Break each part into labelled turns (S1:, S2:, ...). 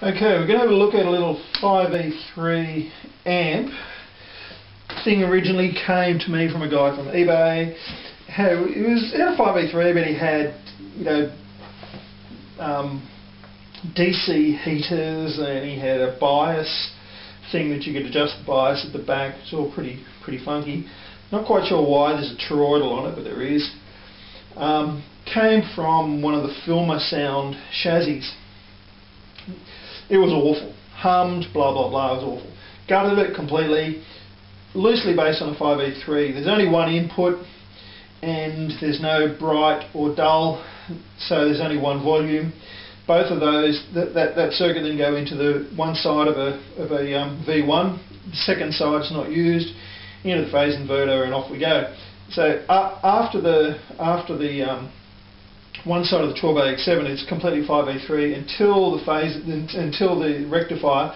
S1: Okay, we're going to have a look at a little 5E3 amp. Thing originally came to me from a guy from eBay. It was a 5E3, but he had, DC heaters, and he had a bias thing that you could adjust the bias at the back. It's all pretty funky. Not quite sure why there's a toroidal on it, but there is. Came from one of the Filmer Sound chassis. It was awful. Hummed, blah blah blah, it was awful. Gutted it completely. Loosely based on a 5E3. There's only one input and there's no bright or dull, so there's only one volume. Both of those, that circuit then go into the one side of a V1. The second side's not used, into the phase inverter, and off we go. So after the one side of the 12AX7, it's completely 5E3 until the rectifier,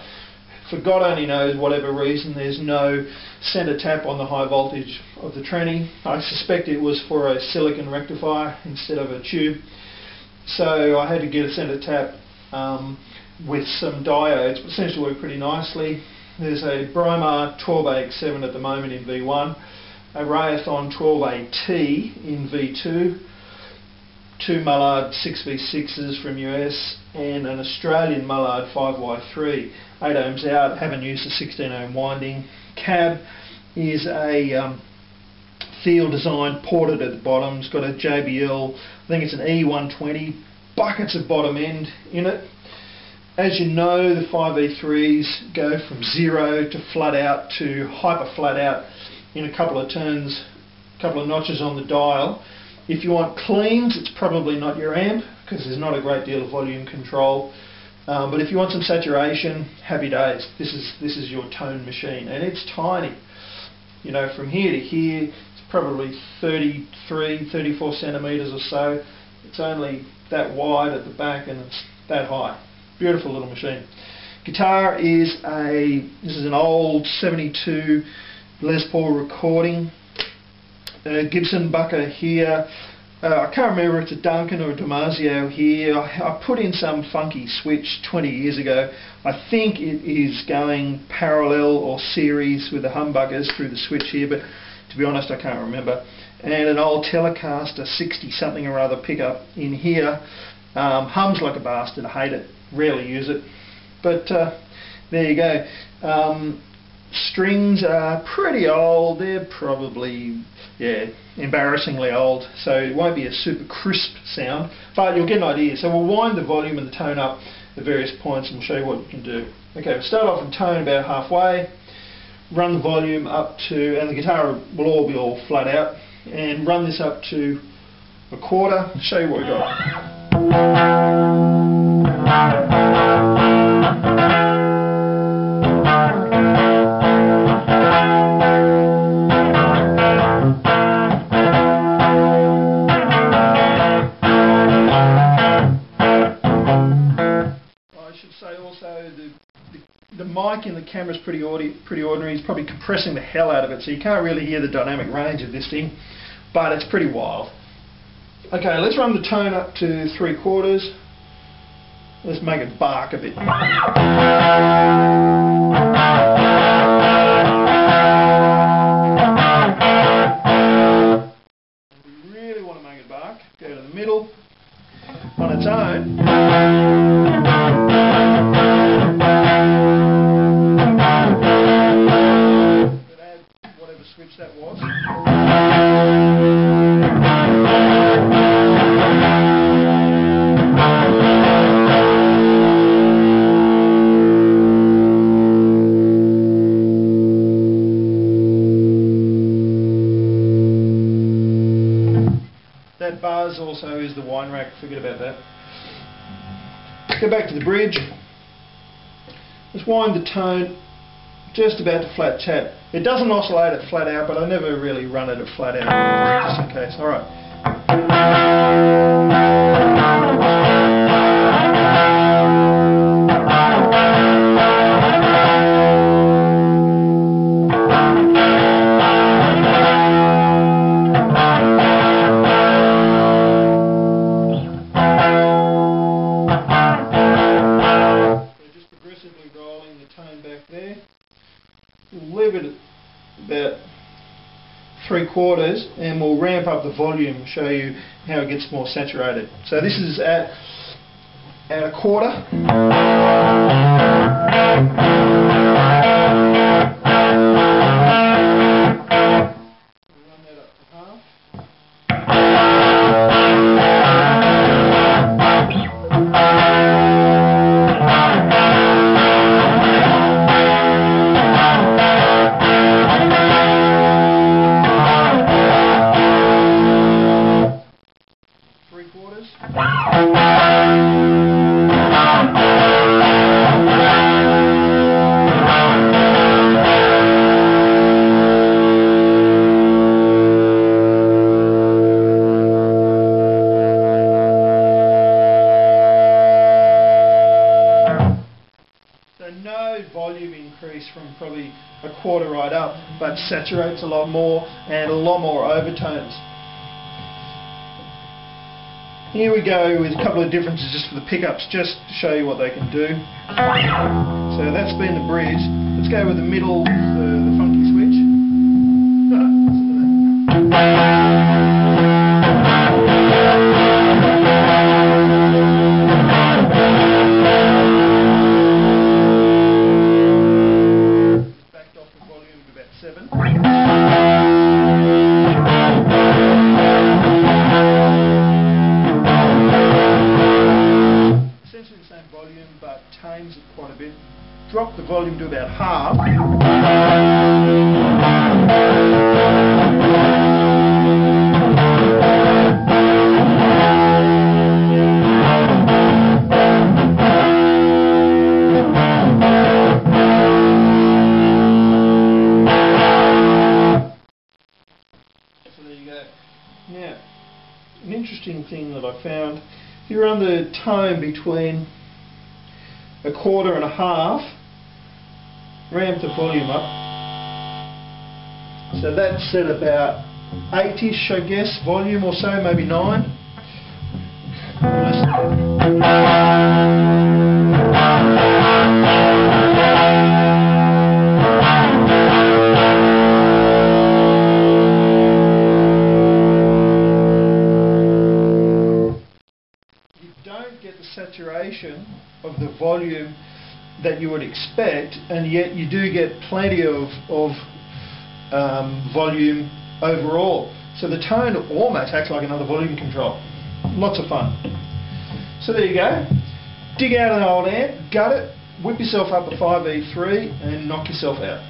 S1: for God only knows whatever reason, there's no centre tap on the high voltage of the tranny. I suspect it was for a silicon rectifier instead of a tube. So I had to get a centre tap with some diodes, but seems to work pretty nicely. There's a Bromar 12AX7 at the moment in V1, a Raython 12AT in V2, two Mullard 6V6s from US, and an Australian Mullard 5Y3, 8 ohms out. Haven't used the 16 ohm winding. Cab is a field design, ported at the bottom. It's got a JBL, I think it's an E120, buckets of bottom end in it. As you know, the 5E3s go from 0 to flat out to hyper flat out in a couple of turns, a couple of notches on the dial. If you want cleans, it's probably not your amp because there's not a great deal of volume control. But if you want some saturation, happy days. This is your tone machine, and it's tiny. From here to here, it's probably 33, 34 centimeters or so. It's only that wide at the back, and it's that high. Beautiful little machine. Guitar is this is an old 72 Les Paul recording. Gibson Bucker here. I can't remember if it's a Duncan or a Damasio here. I put in some funky switch 20 years ago. I think it is going parallel or series with the humbuckers through the switch here, but to be honest I can't remember. And an old Telecaster 60 something or other pickup in here. Hums like a bastard. I hate it. Rarely use it. But there you go. Strings are pretty old. They're probably, embarrassingly old, so it won't be a super crisp sound, but you'll get an idea. So we'll wind the volume and the tone up at various points and we'll show you what you can do. Okay, we'll start off in tone about halfway, run the volume up to, and the guitar will all be all flat out, and run this up to a quarter, show you what we got. The mic in the camera is pretty ordinary. It's probably compressing the hell out of it, so you can't really hear the dynamic range of this thing, but it's pretty wild. Okay, let's run the tone up to 3/4. Let's make it bark a bit. We really want to make it bark. Go to the middle on its own. Switch that was. That buzz also is the wine rack, forget about that. Go back to the bridge. Let's wind the tone just about to flat tap. It doesn't oscillate at flat out, but I never really run it at flat out, just in case. Alright. 3/4, and we'll ramp up the volume and show you how it gets more saturated. So this is at 1/4. No volume increase from probably 1/4 right up, but saturates a lot more and a lot more overtones. Here we go with a couple of differences just for the pickups, just to show you what they can do. So that's been the bridge. Let's go with the middle, the funky switch. Essentially the same volume, but tames it quite a bit. Drop the volume to about half. So there you go. Now, an interesting thing that I found, if you run the tone between 1/4 and 1/2, ramp the volume up. So that's at about 8ish, I guess, volume or so, maybe 9. Don't get the saturation of the volume that you would expect, and yet you do get plenty of volume overall. So the tone almost acts like another volume control. Lots of fun. So there you go. Dig out an old amp, gut it, whip yourself up a 5E3 and knock yourself out.